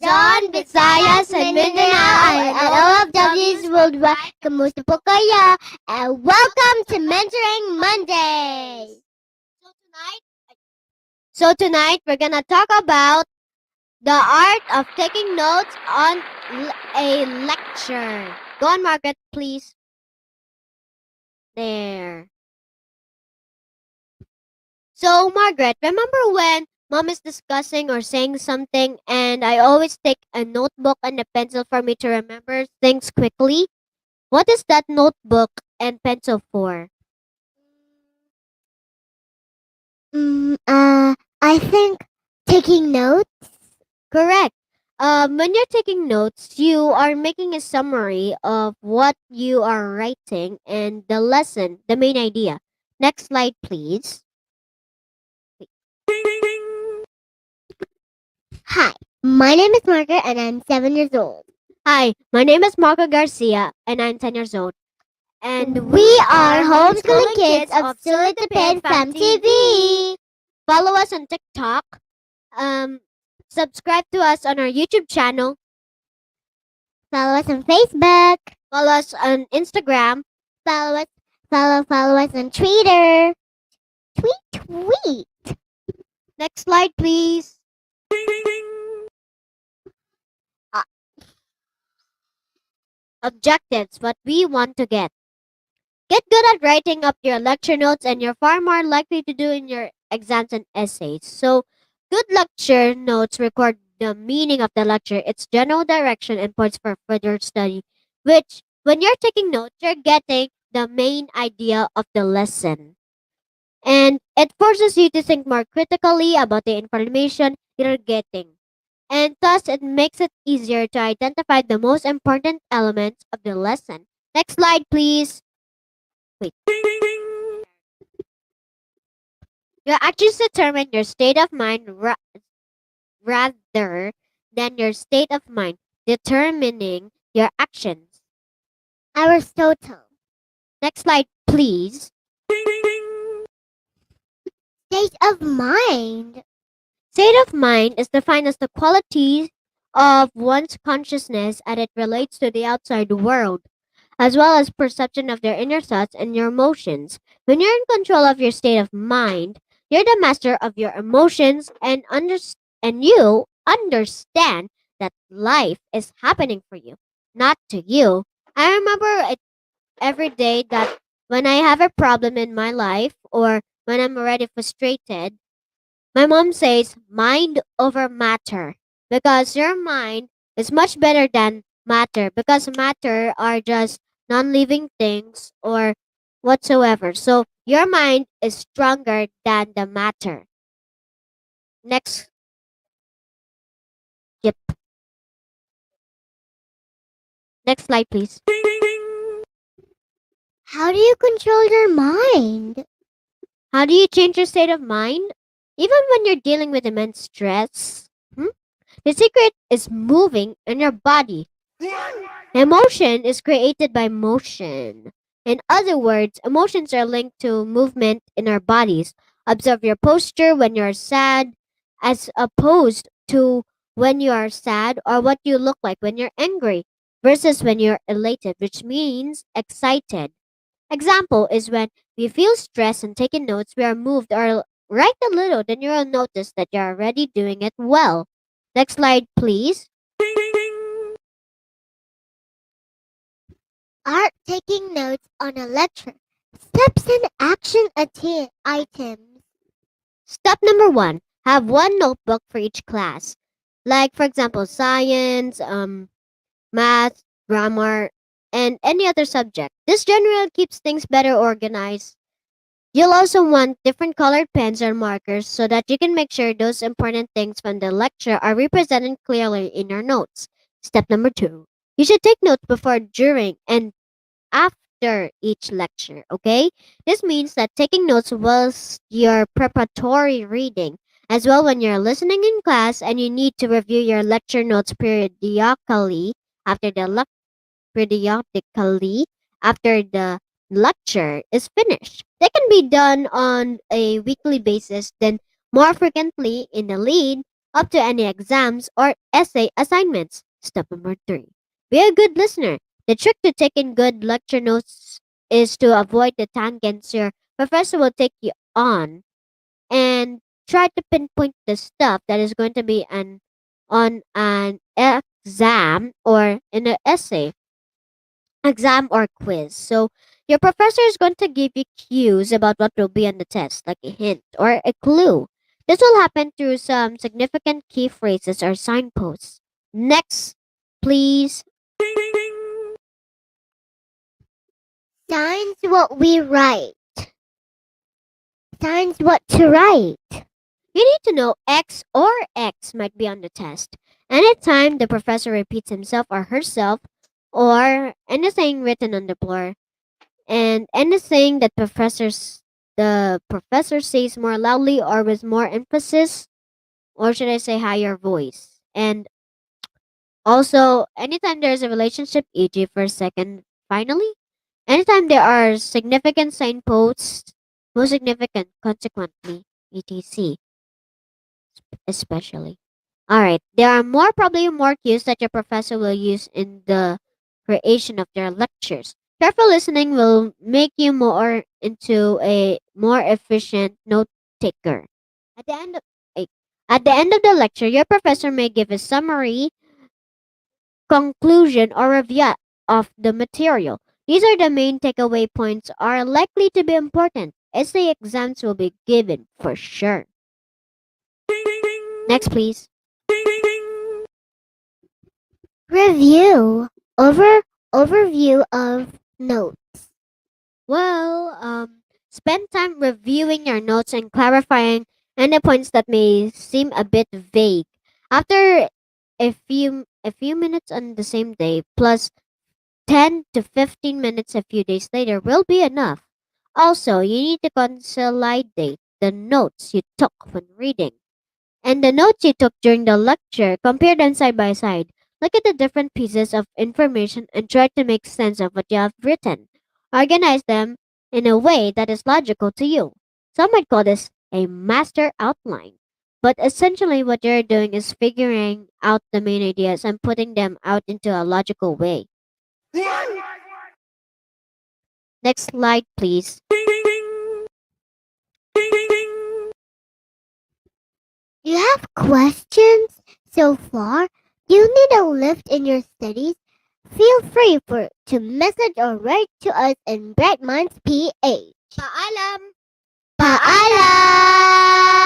Luzon, Visayas, and Mindanao, and all of W's worldwide. Kamusta po kayo? And welcome to Mentoring Monday. So tonight we're gonna talk about the art of taking notes on a lecture. Go on, Margaret, please. There. So, Margaret, remember when mom is discussing or saying something and I always take a notebook and a pencil for me to remember things quickly? What is that notebook and pencil for? I think taking notes. Correct. When you're taking notes, you are making a summary of what you are writing and the lesson, the main idea. Next slide, please. Hi, my name is Margaret and I'm 7 years old. Hi, my name is Marco Garcia and I'm 10 years old. And we are homeschooling kids of Sulit-Tipid from TV. Follow us on TikTok. Subscribe to us on our YouTube channel. Follow us on Facebook. Follow us on Instagram. Follow us on Twitter. Tweet. Next slide, please. Uh, Objectives, what we want to get. Get good at writing up your lecture notes and you're far more likely to do in your exams and essays. So, good lecture notes record the meaning of the lecture, its general direction, and points for further study, which, when you're taking notes, you're getting the main idea of the lesson. And it forces you to think more critically about the information you're getting. And thus, it makes it easier to identify the most important elements of the lesson. Next slide, please. Wait. Your actions determine your state of mind rather than your state of mind determining your actions. Aristotle. Next slide, please. State of mind. State of mind is defined as the quality of one's consciousness as it relates to the outside world, as well as perception of their inner thoughts and your emotions. When you're in control of your state of mind, you're the master of your emotions and you understand that life is happening for you, not to you. I remember it every day that when I have a problem in my life or when I'm already frustrated, my mom says mind over matter because your mind is much better than matter because matter are just non-living things or whatsoever. So your mind is stronger than the matter. Next, yep. Next slide, please. How do you control your mind? How do you change your state of mind? Even when you're dealing with immense stress, the secret is moving in your body. Emotion is created by motion. In other words, emotions are linked to movement in our bodies. Observe your posture when you're sad, as opposed to when you are sad, or what you look like when you're angry, versus when you're elated, which means excited. Example is when we feel stressed and taking notes, we are moved or write a little, then you'll notice that you're already doing it well. Next slide, please. Art taking notes on a lecture. Steps and action items. Step number 1. Have one notebook for each class. Like, for example, science, math, grammar, and any other subject. This generally keeps things better organized. You'll also want different colored pens or markers so that you can make sure those important things from the lecture are represented clearly in your notes. Step number 2. You should take notes before, during, and after each lecture, okay? This means that taking notes was your preparatory reading, as well when you're listening in class and you need to review your lecture notes after the periodically after the lecture is finished. They can be done on a weekly basis, then more frequently in the lead up to any exams or essay assignments. Step number 3. Be a good listener. The trick to taking good lecture notes is to avoid the tangents your professor will take you on and try to pinpoint the stuff that is going to be on an exam or in an essay exam or quiz. So your professor is going to give you cues about what will be on the test, like a hint or a clue. This will happen through some significant key phrases or signposts. Next, please. Signs what we write. Signs what to write. You need to know X or X might be on the test. Anytime the professor repeats himself or herself, or anything written on the floor, and anything that the professor says more loudly or with more emphasis, or should I say higher voice. And also, anytime there's a relationship, e.g., first, second, finally, anytime there are significant signposts, most significant, consequently, etc., especially. All right, there are probably more cues that your professor will use in the creation of their lectures. Careful listening will make you more into a more efficient note taker. At the end of eh, at the end of the lecture, your professor may give a summary, conclusion, or review of the material. These are the main takeaway points are likely to be important. Essay exams will be given for sure. Next, please. Review. Overview of notes. Spend time reviewing your notes and clarifying any points that may seem a bit vague. After a few minutes on the same day, plus 10 to 15 minutes a few days later will be enough. Also, you need to consolidate the notes you took when reading and the notes you took during the lecture. Compare them side by side. Look at the different pieces of information and try to make sense of what you have written. Organize them in a way that is logical to you. Some might call this a master outline. But essentially, what you're doing is figuring out the main ideas and putting them out into a logical way. Next slide, please. Do you have questions so far? Do you need a lift in your studies? Feel free to message or write to us in Bright Minds PH. Paalam! Paalam!